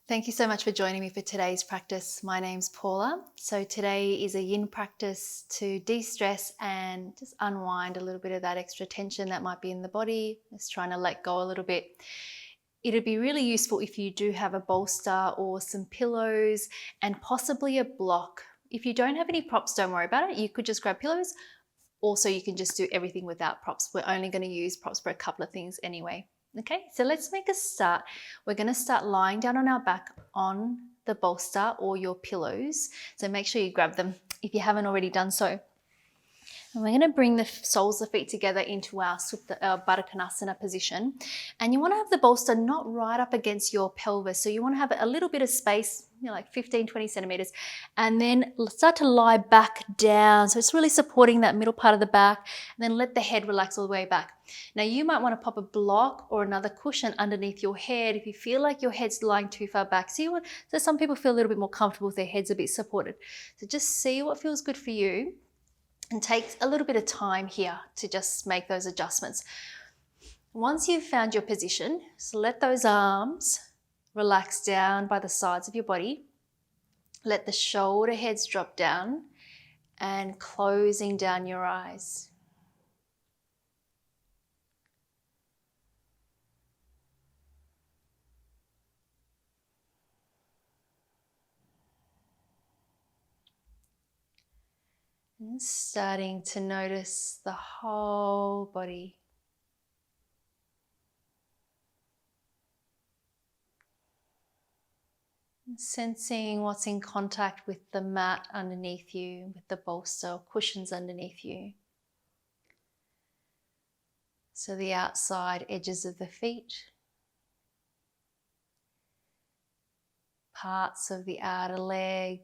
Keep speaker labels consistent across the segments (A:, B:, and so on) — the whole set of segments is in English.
A: Thank you so much for joining me for today's practice. My name's Paula. So today is a yin practice to de-stress and just unwind a little bit of that extra tension that might be in the body. Just trying to let go a little bit. It'd be really useful if you do have a bolster or some pillows and possibly a block. If you don't have any props, don't worry about it. You could just grab pillows. Also, you can just do everything without props. We're only going to use props for a couple of things anyway. Okay, so let's make a start. We're going to start lying down on our back on the bolster or your pillows. So make sure you grab them if you haven't already done so. And we're going to bring the soles of the feet together into our badakanasana position. And you want to have the bolster not right up against your pelvis. So you want to have a little bit of space, like 15, 20 centimeters. And then start to lie back down. So it's really supporting that middle part of the back. And then let the head relax all the way back. Now you might want to pop a block or another cushion underneath your head if you feel like your head's lying too far back. So some people feel a little bit more comfortable with their heads a bit supported. So just see what feels good for you. And take a little bit of time here to just make those adjustments. Once you've found your position, so let those arms relax down by the sides of your body. Let the shoulder heads drop down and closing down your eyes. And starting to notice the whole body. And sensing what's in contact with the mat underneath you, with the bolster or cushions underneath you. So the outside edges of the feet, parts of the outer leg,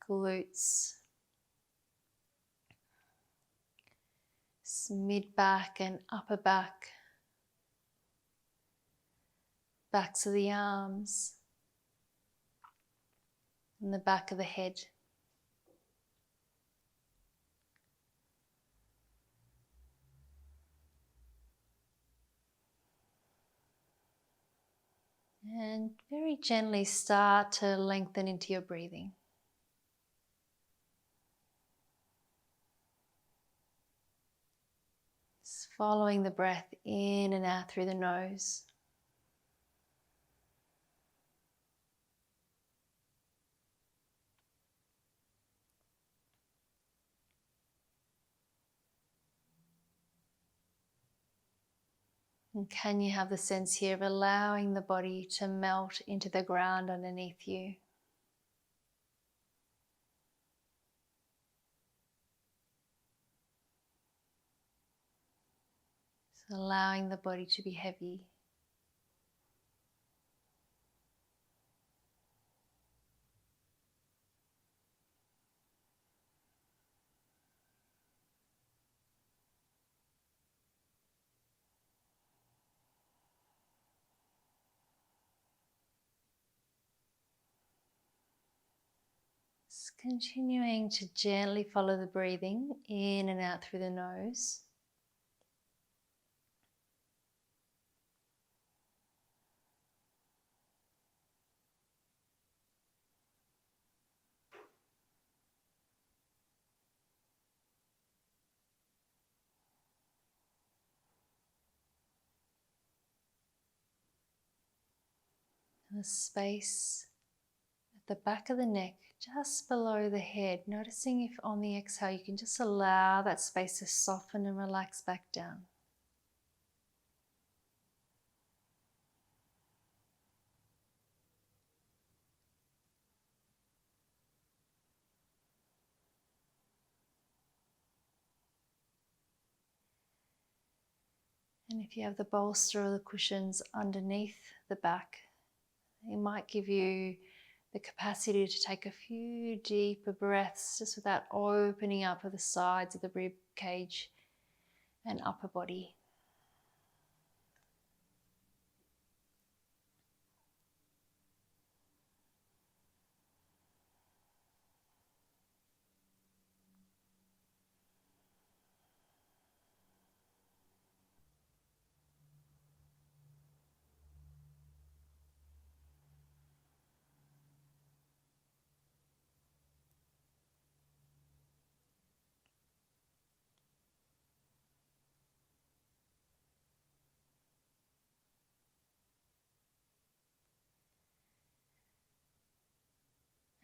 A: glutes, mid back and upper back, backs of the arms, and the back of the head. And very gently start to lengthen into your breathing. Just following the breath in and out through the nose. And can you have the sense here of allowing the body to melt into the ground underneath you? So allowing the body to be heavy. Just continuing to gently follow the breathing in and out through the nose. The space at the back of the neck, just below the head, noticing if on the exhale you can just allow that space to soften and relax back down. And if you have the bolster or the cushions underneath the back, it might give you the capacity to take a few deeper breaths just without opening up of the sides of the rib cage and upper body.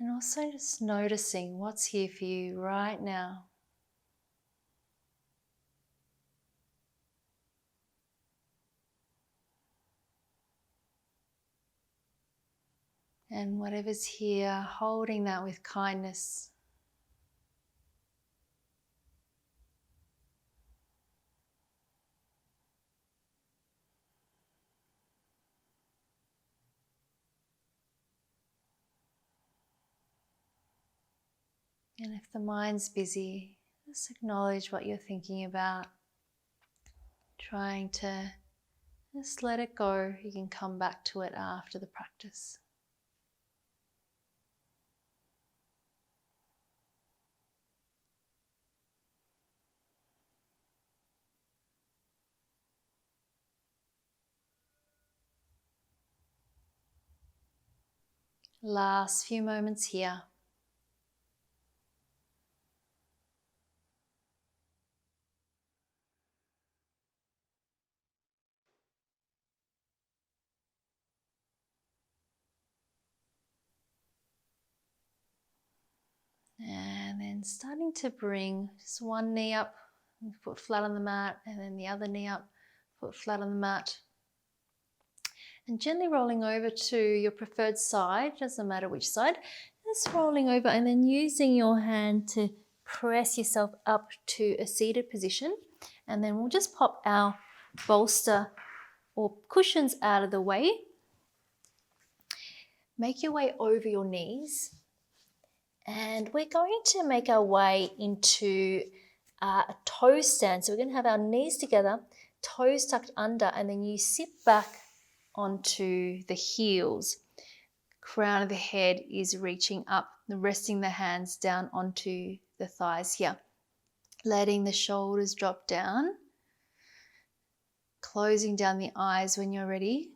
A: And also just noticing what's here for you right now. And whatever's here, holding that with kindness. And if the mind's busy, just acknowledge what you're thinking about. Trying to just let it go. You can come back to it after the practice. Last few moments here. And then starting to bring just one knee up, foot flat on the mat, and then the other knee up, foot flat on the mat. And gently rolling over to your preferred side, doesn't matter which side, just rolling over and then using your hand to press yourself up to a seated position. And then we'll just pop our bolster or cushions out of the way. Make your way over your knees. And we're going to make our way into a toe stand. So we're going to have our knees together, toes tucked under, and then you sit back onto the heels. Crown of the head is reaching up, resting the hands down onto the thighs here. Letting the shoulders drop down. Closing down the eyes when you're ready.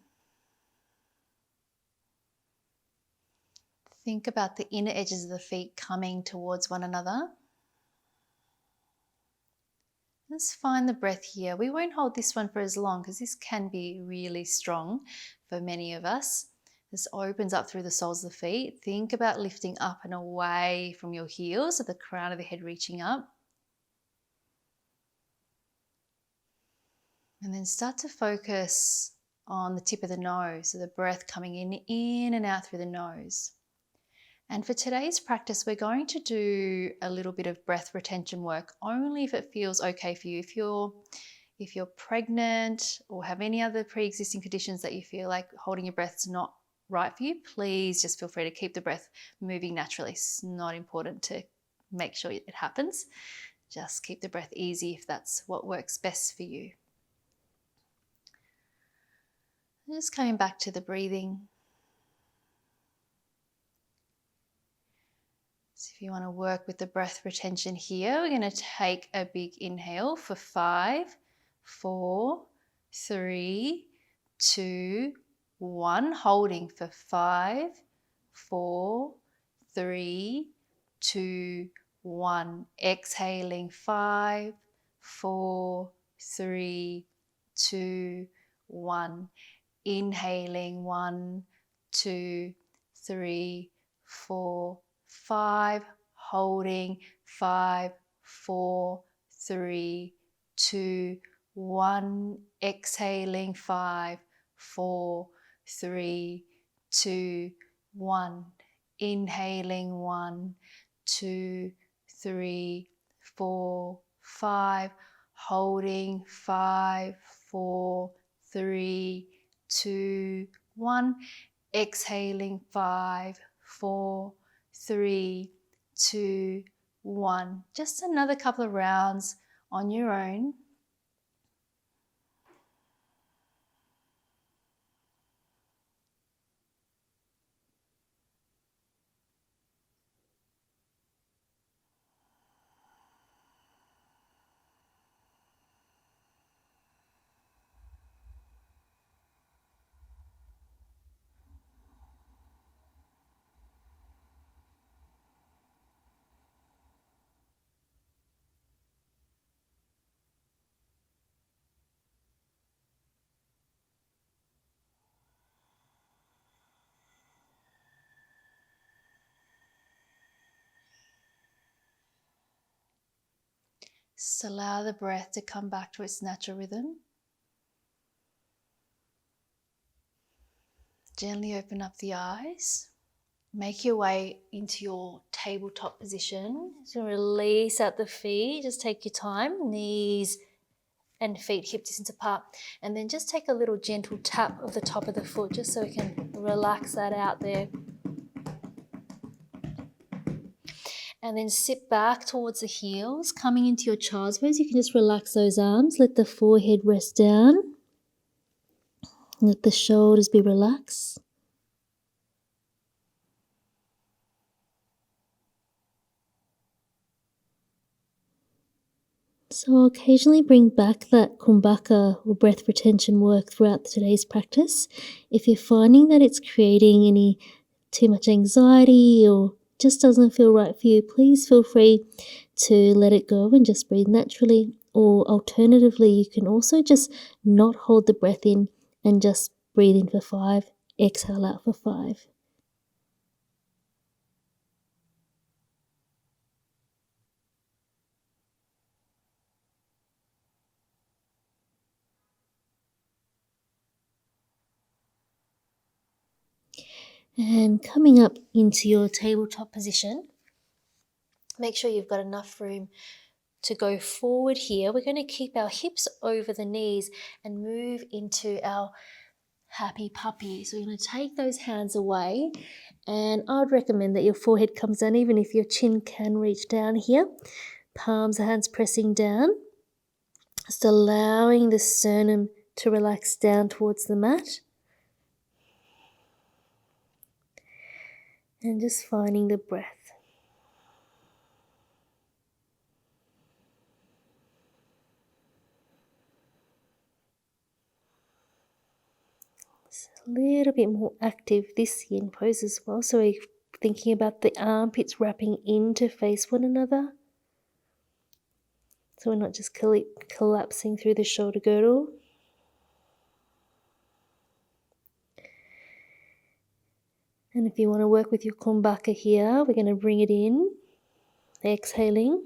A: Think about the inner edges of the feet coming towards one another. Let's find the breath here. We won't hold this one for as long because this can be really strong for many of us. This opens up through the soles of the feet. Think about lifting up and away from your heels, so the crown of the head reaching up. And then start to focus on the tip of the nose, so the breath coming in and out through the nose. And for today's practice, we're going to do a little bit of breath retention work, only if it feels okay for you. If you're pregnant or have any other pre-existing conditions that you feel like holding your breath's not right for you, please just feel free to keep the breath moving naturally. It's not important to make sure it happens. Just keep the breath easy if that's what works best for you. And just coming back to the breathing. So if you want to work with the breath retention here, we're going to take a big inhale for 5, 4, 3, 2, 1. Holding for 5, 4, 3, 2, 1. Exhaling 5, 4, 3, 2, 1. Inhaling 1, 2, 3, 4, 5, holding 5, 4, 3, 2, 1. Exhaling 5, 4, 3, 2, 1. Inhaling 1, 2, 3, 4, 5, holding 5, 4, 3, 2, 1. Exhaling 5, 4, 3, 2, 1. Just another couple of rounds on your own. Just allow the breath to come back to its natural rhythm. Gently open up the eyes. Make your way into your tabletop position. So release out the feet. Just take your time. Knees and feet hip distance apart. And then just take a little gentle tap of the top of the foot just so we can relax that out there. And then sit back towards the heels. Coming into your child's pose, you can just relax those arms. Let the forehead rest down. Let the shoulders be relaxed. So I'll occasionally bring back that kumbhaka or breath retention work throughout today's practice. If you're finding that it's creating any too much anxiety or just doesn't feel right for you, please feel free to let it go and just breathe naturally. Or alternatively, you can also just not hold the breath in and just breathe in for 5, exhale out for 5. And coming up into your tabletop position, make sure you've got enough room to go forward here. We're going to keep our hips over the knees and move into our happy puppy. So we're going to take those hands away, and I'd recommend that your forehead comes down, even if your chin can reach down here. Palms, hands pressing down. Just allowing the sternum to relax down towards the mat. And just finding the breath. It's a little bit more active this yin pose as well. So we're thinking about the armpits wrapping in to face one another. So we're not just collapsing through the shoulder girdle. And if you want to work with your kumbhaka here, we're going to bring it in, exhaling,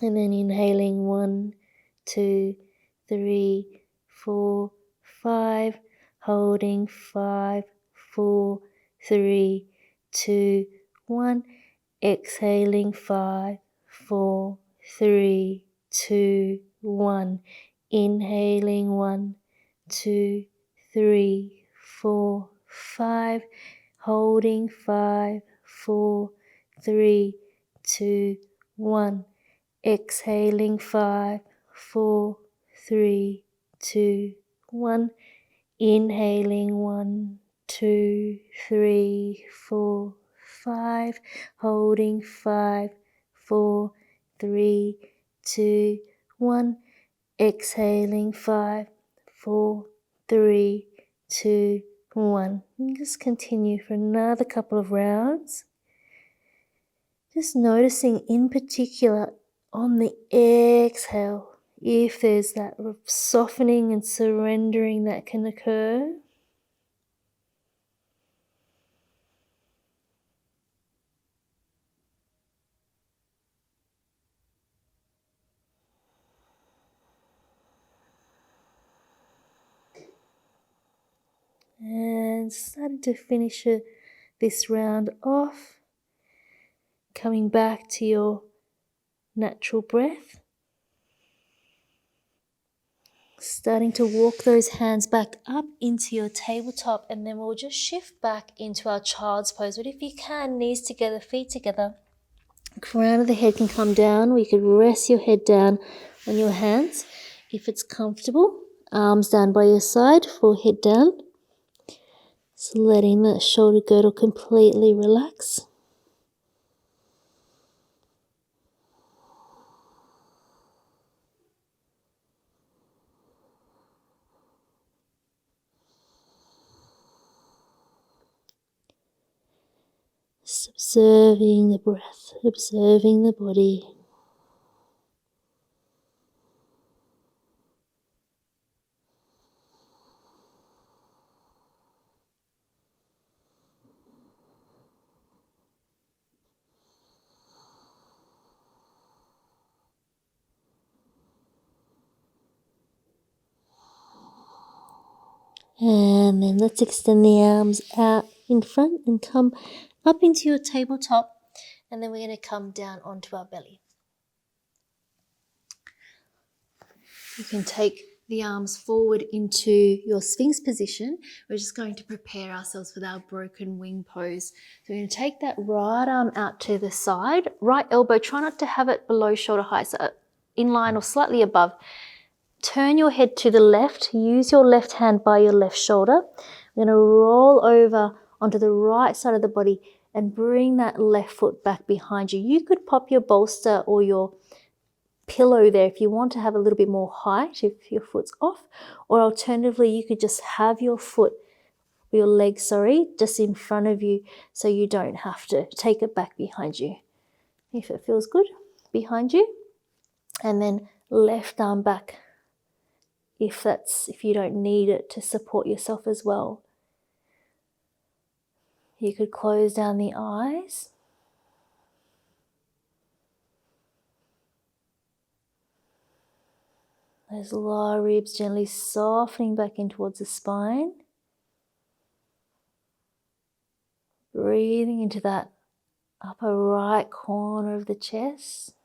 A: and then inhaling 1, 2, 3, 4, 5, holding 5, 4, 3, 2, 1, exhaling 5, 4, 3, 2, 1, inhaling 1, 2, 3, 4, 5, holding 5, 4, 3, 2, 1, exhaling 5, 4, 3, 2, 1, inhaling 1, 2, 3, 4, 5, holding 5, 4, 3, 2, 1, exhaling 5, 4, 3, 2, 1. And just continue for another couple of rounds. Just noticing in particular on the exhale if there's that softening and surrendering that can occur. And starting to finish this round off, coming back to your natural breath. Starting to walk those hands back up into your tabletop, and then we'll just shift back into our child's pose. But if you can, knees together, feet together, crown of the head can come down, or you could rest your head down on your hands if it's comfortable. Arms down by your side, forehead down. So letting that shoulder girdle completely relax. Just observing the breath, observing the body.
B: And then let's extend the arms out in front and come up into your tabletop. And then we're going to come down onto our belly. You can take the arms forward into your sphinx position. We're just going to prepare ourselves for our broken wing pose. So we're going to take that right arm out to the side, right elbow, try not to have it below shoulder height, so in line or slightly above. Turn your head to the left, use your left hand by your left shoulder. We're going to roll over onto the right side of the body and bring that left foot back behind you. You could pop your bolster or your pillow there if you want to have a little bit more height if your foot's off, or alternatively you could just have your leg just in front of you so you don't have to take it back behind you if it feels good behind you. And then left arm back if you don't need it to support yourself as well. You could close down the eyes. Those lower ribs gently softening back in towards the spine. Breathing into that upper right corner of the chest.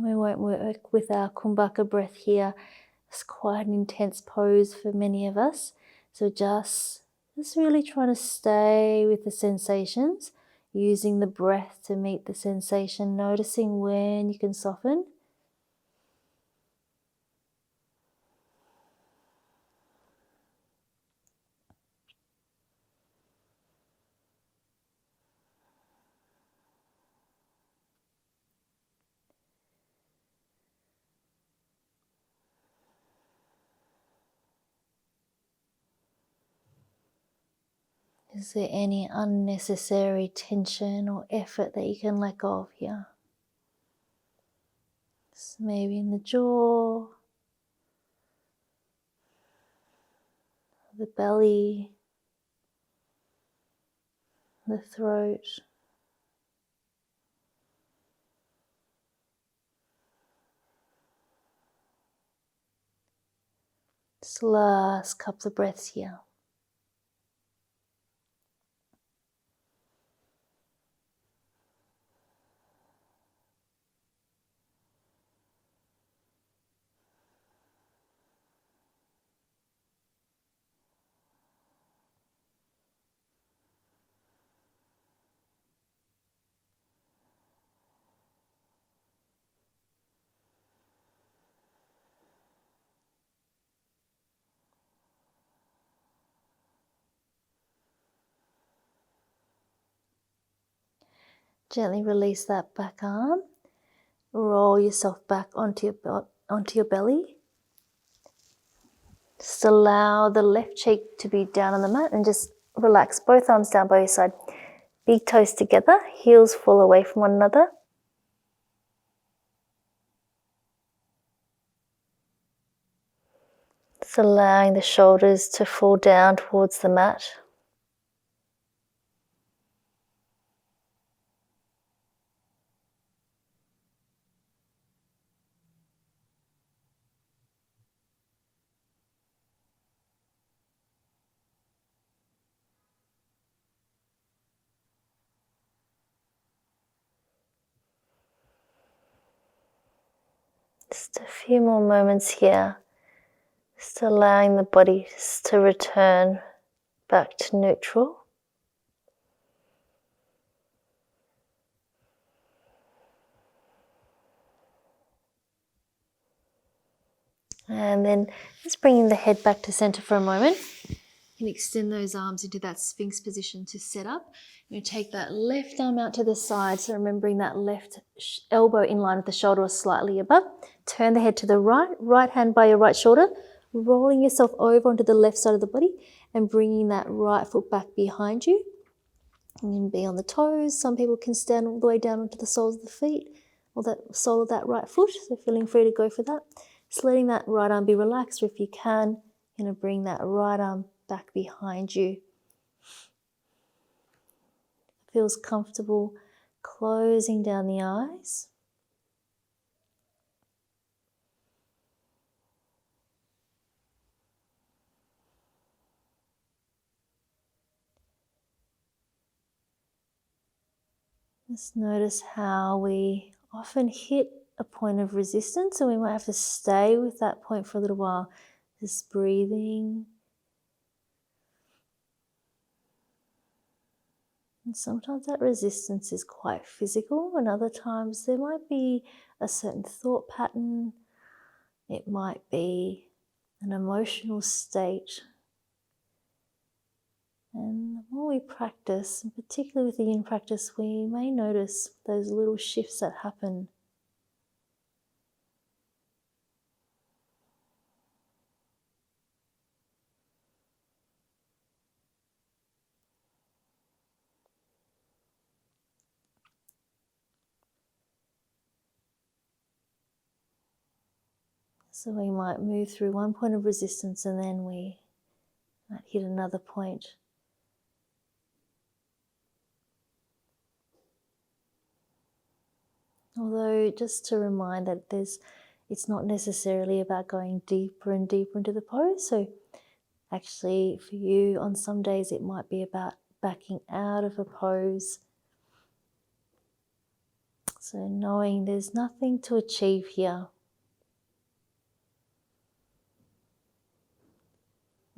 B: We won't work with our kumbhaka breath here. It's quite an intense pose for many of us. So just really try to stay with the sensations, using the breath to meet the sensation, noticing when you can soften. Is there any unnecessary tension or effort that you can let go of here? So maybe in the jaw, the belly, the throat. Just last couple of breaths here. Gently release that back arm. Roll yourself back onto your belly. Just allow the left cheek to be down on the mat and just relax both arms down by your side. Big toes together, heels fall away from one another. Just allowing the shoulders to fall down towards the mat. Just a few more moments here. Just allowing the body to return back to neutral. And then just bringing the head back to center for a moment. You can extend those arms into that sphinx position to set up. You take that left arm out to the side, so remembering that left elbow in line with the shoulder or slightly above. Turn the head to the right hand by your right shoulder, rolling yourself over onto the left side of the body and bringing that right foot back behind you. You can be on the toes. Some people can stand all the way down onto the soles of the feet. or that sole of that right foot. So feeling free to go for that. Just letting that right arm be relaxed, or if you can, you're going to bring that right arm back behind you. Feels comfortable, closing down the eyes. Just notice how we often hit a point of resistance, and we might have to stay with that point for a little while, just breathing. And sometimes that resistance is quite physical, and other times there might be a certain thought pattern. It might be an emotional state. And the more we practice, and particularly with the yin practice, we may notice those little shifts that happen. So we might move through one point of resistance and then we might hit another point. Although, just to remind that it's not necessarily about going deeper and deeper into the pose. So actually for you, on some days it might be about backing out of a pose. So knowing there's nothing to achieve here.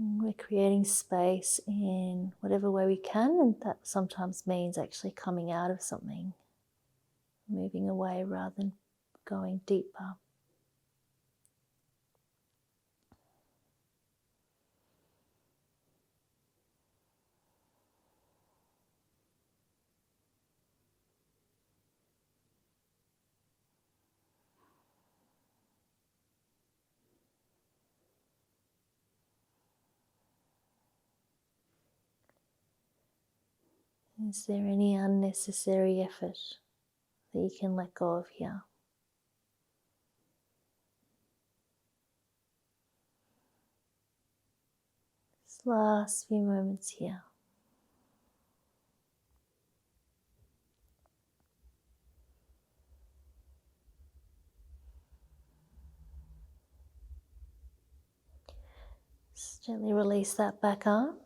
B: We're creating space in whatever way we can, and that sometimes means actually coming out of something, moving away rather than going deeper. Is there any unnecessary effort that you can let go of here? This last few moments here. Just gently release that back arm.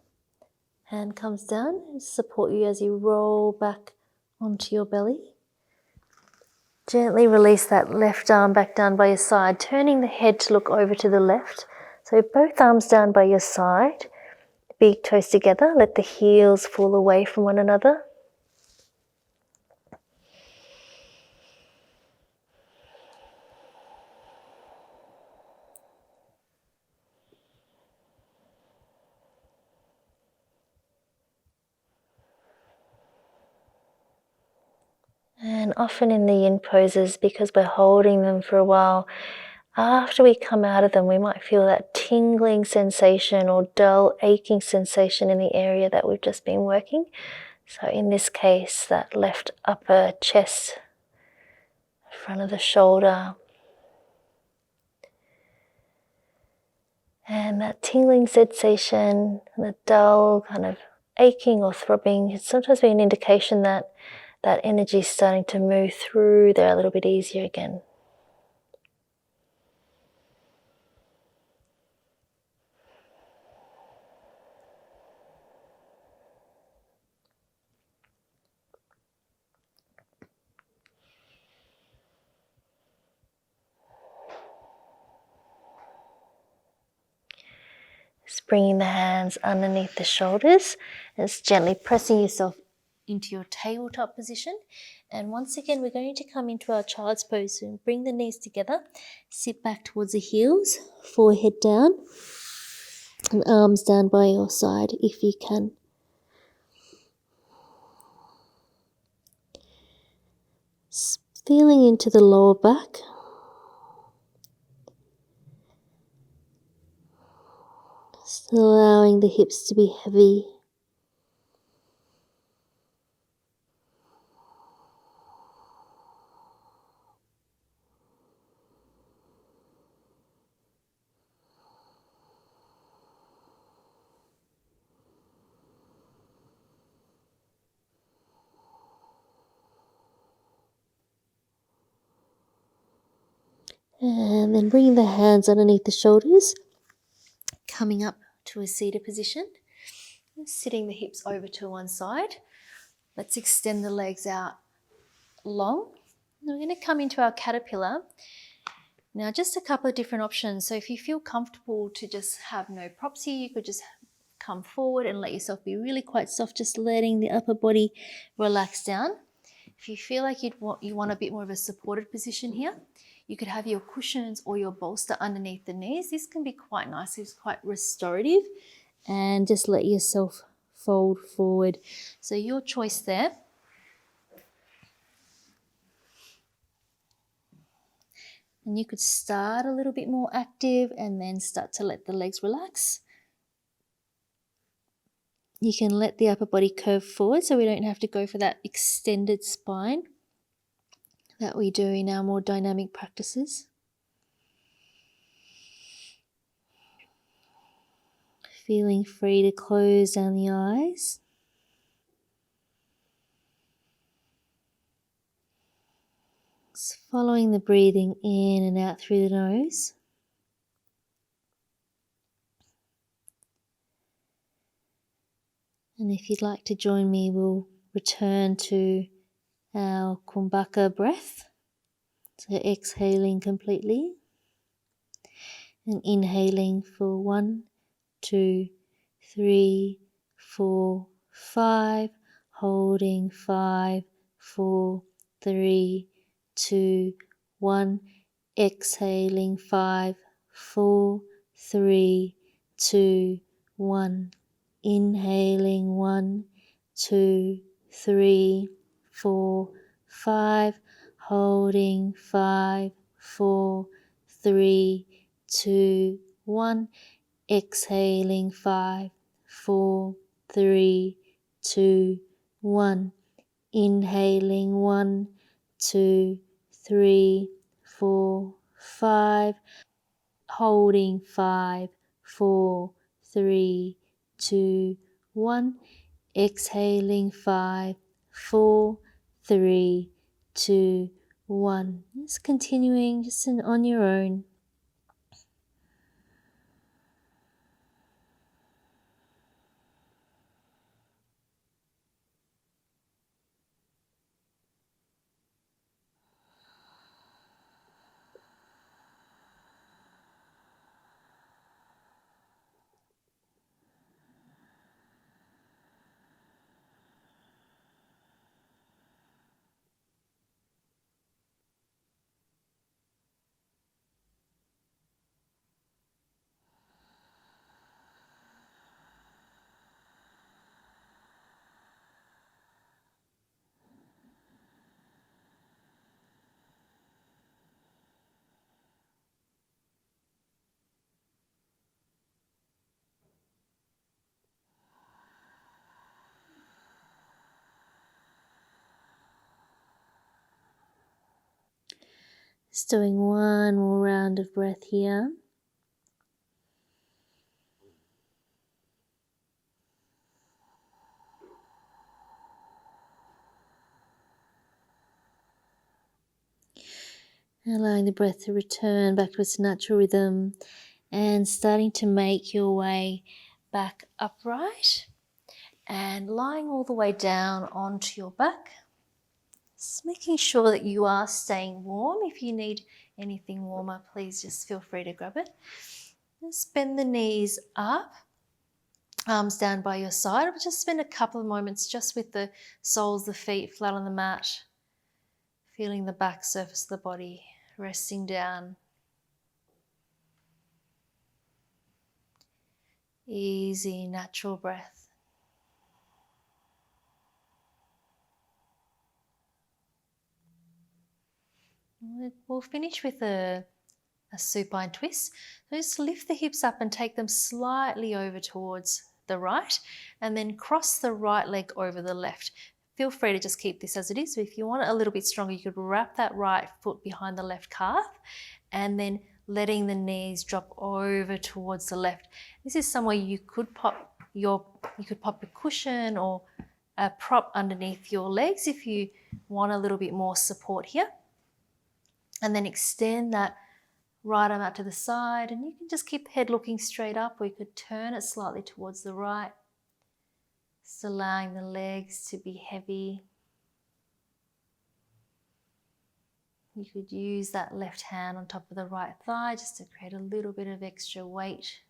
B: Hand comes down and support you as you roll back onto your belly. Gently release that left arm back down by your side, turning the head to look over to the left. So both arms down by your side, big toes together, let the heels fall away from one another. And often in the yin poses, because we're holding them for a while, after we come out of them, we might feel that tingling sensation or dull, aching sensation in the area that we've just been working. So in this case, that left upper chest, front of the shoulder. And that tingling sensation, the dull kind of aching or throbbing, can sometimes be an indication that that energy is starting to move through there a little bit easier again. Just bringing the hands underneath the shoulders, and just gently pressing yourself into your tabletop position. And once again, we're going to come into our child's pose. So bring the knees together, sit back towards the heels, forehead down, and arms down by your side if you can. Just feeling into the lower back. Just allowing the hips to be heavy. And then bringing the hands underneath the shoulders, coming up to a seated position, sitting the hips over to one side. Let's extend the legs out long. Now we're going to come into our caterpillar. Now just a couple of different options. So if you feel comfortable to just have no props here, you could just come forward and let yourself be really quite soft, just letting the upper body relax down. If you feel like you want a bit more of a supported position here, you could have your cushions or your bolster underneath the knees. This can be quite nice. It's quite restorative. And just let yourself fold forward. So your choice there. And you could start a little bit more active and then start to let the legs relax. You can let the upper body curve forward so we don't have to go for that extended spine that we do in our more dynamic practices. Feeling free to close down the eyes. Just following the breathing in and out through the nose. And if you'd like to join me, we'll return to our kumbhaka breath. So exhaling completely and inhaling for 1, 2, 3, 4, 5, holding 5, 4, 3, 2, 1, exhaling 5, 4, 3, 2, 1, inhaling 1, 2, 3, 4, 5, holding 5, 4, 3, 2, 1, exhaling 5, 4, 3, 2, 1, inhaling 1, 2, 3, 4, 5, holding 5, 4, 3, 2, 1, exhaling 5, 4, 3, 2, 1. Just continuing just on your own. Just doing one more round of breath here. Allowing the breath to return back to its natural rhythm and starting to make your way back upright and lying all the way down onto your back. Just making sure that you are staying warm. If you need anything warmer, please just feel free to grab it. Just bend the knees up, arms down by your side. But just spend a couple of moments just with the soles of the feet flat on the mat, feeling the back surface of the body, resting down. Easy, natural breath. We'll finish with a supine twist. So just lift the hips up and take them slightly over towards the right and then cross the right leg over the left. Feel free to just keep this as it is. So if you want it a little bit stronger, you could wrap that right foot behind the left calf and then letting the knees drop over towards the left. This is somewhere you could pop a cushion or a prop underneath your legs if you want a little bit more support here. And then extend that
A: right arm out to the side, and you can just keep the head looking straight up, or you could turn it slightly towards the right. Just allowing the legs to be heavy. You could use that left hand on top of the right thigh just to create a little bit of extra weight.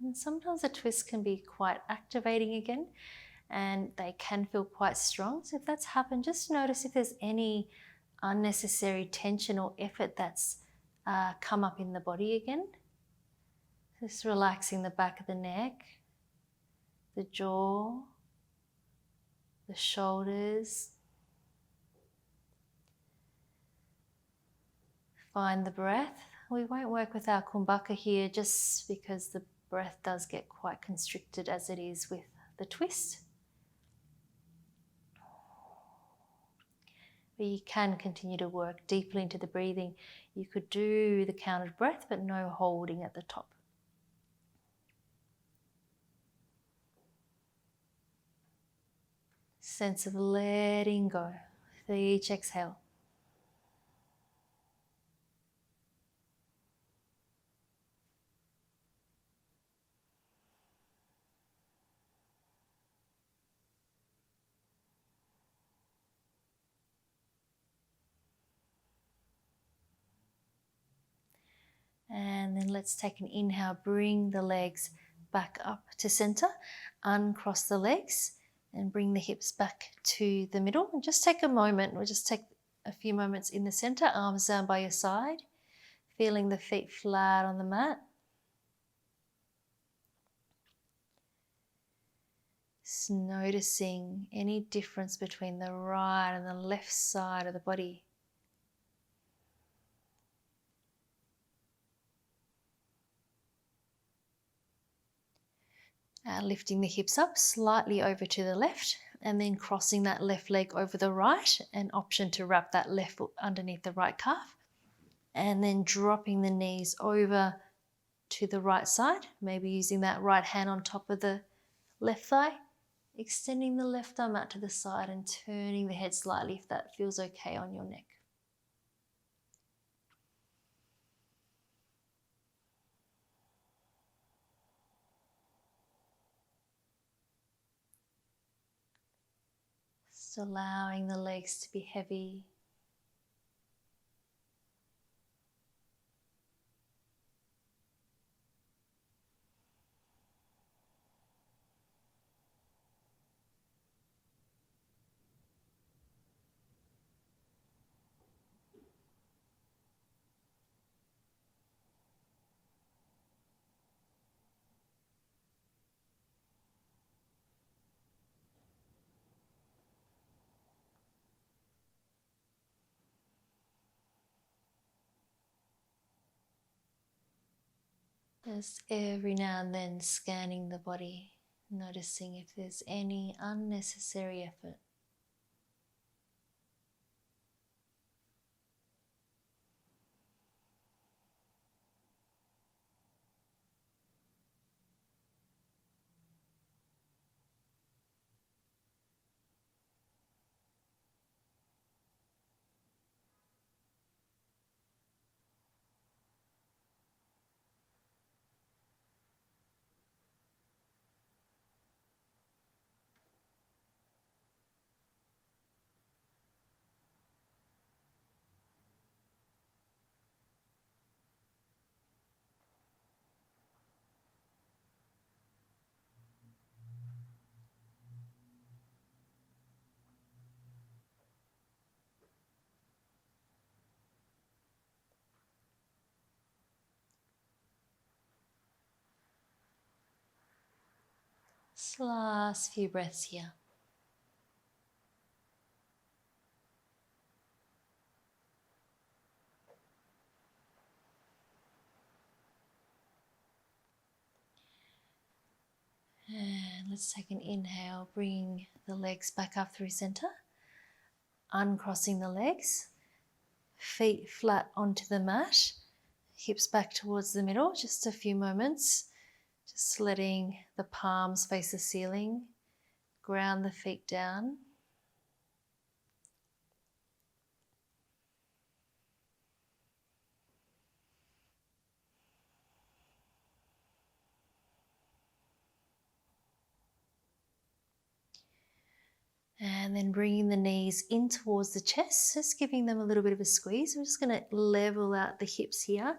A: And sometimes the twists can be quite activating again, and they can feel quite strong. So if that's happened, just notice if there's any unnecessary tension or effort that's come up in the body again. Just relaxing the back of the neck, the jaw, the shoulders. Find the breath. We won't work with our kumbhaka here just because the breath does get quite constricted as it is with the twist. But you can continue to work deeply into the breathing. You could do the counted breath, but no holding at the top. Sense of letting go with each exhale. And then let's take an inhale, bring the legs back up to center, uncross the legs and bring the hips back to the middle. And just take a moment, we'll just take a few moments in the center, arms down by your side, feeling the feet flat on the mat. Just noticing any difference between the right and the left side of the body. Lifting the hips up slightly over to the left and then crossing that left leg over the right, an option to wrap that left foot underneath the right calf, and then dropping the knees over to the right side, maybe using that right hand on top of the left thigh, extending the left arm out to the side and turning the head slightly if that feels okay on your neck. Just allowing the legs to be heavy. Just every now and then scanning the body, noticing if there's any unnecessary effort. Just last few breaths here. And let's take an inhale, bringing the legs back up through center, uncrossing the legs, feet flat onto the mat, Hips back towards the middle, just a few moments. Just letting the palms face the ceiling. Ground the feet down. And then bringing the knees in towards the chest, just giving them a little bit of a squeeze. We're just going to level out the hips here.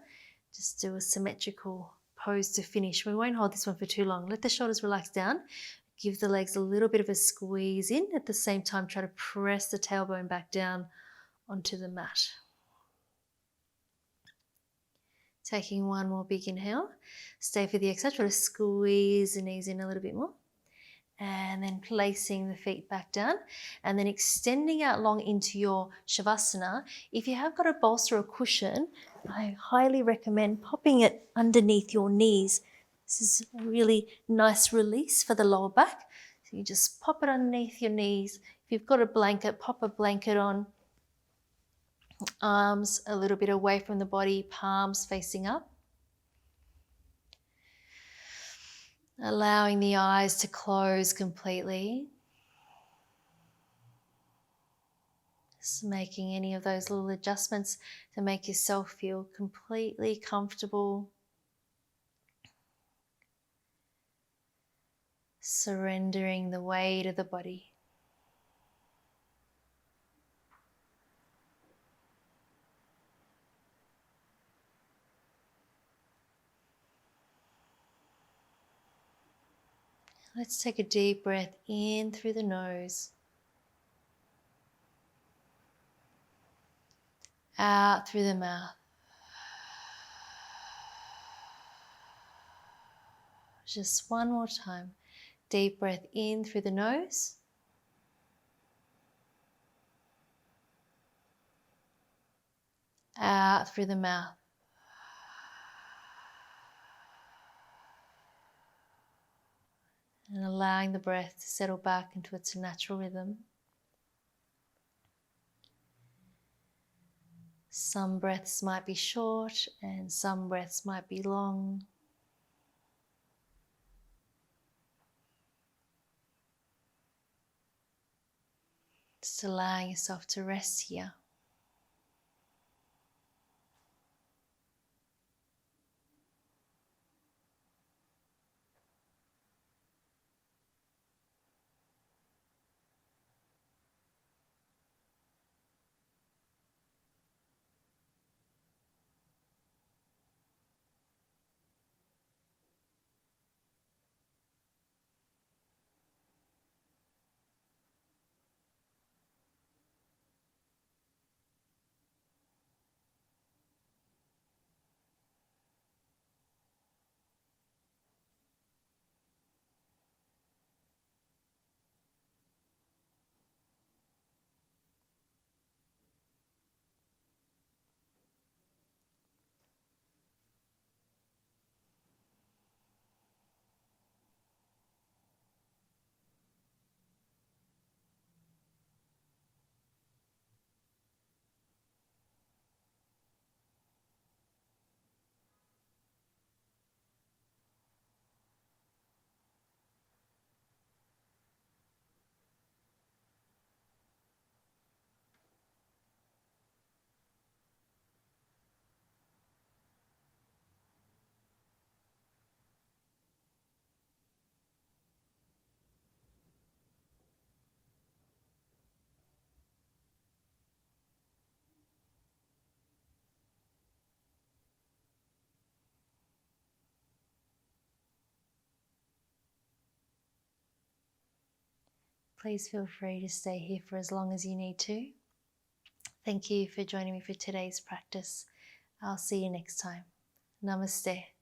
A: Just do a symmetrical pose to finish. We won't hold this one for too long. Let the shoulders relax down. Give the legs a little bit of a squeeze in. At the same time, try to press the tailbone back down onto the mat. Taking one more big inhale. Stay for the exhale. Try to squeeze the knees in a little bit more. And then placing the feet back down and then extending out long into your Shavasana. If you have got a bolster or cushion, I highly recommend popping it underneath your knees. This is a really nice release for the lower back. So you just pop it underneath your knees. If you've got a blanket, pop a blanket on. Arms a little bit away from the body, palms facing up. Allowing the eyes to close completely. Just making any of those little adjustments to make yourself feel completely comfortable. Surrendering the weight of the body. Let's take a deep breath in through the nose. Out through the mouth. Just one more time. Deep breath in through the nose. Out through the mouth. And allowing the breath to settle back into its natural rhythm. Some breaths might be short and some breaths might be long. Just allowing yourself to rest here. Please feel free to stay here for as long as you need to. Thank you for joining me for today's practice. I'll see you next time. Namaste.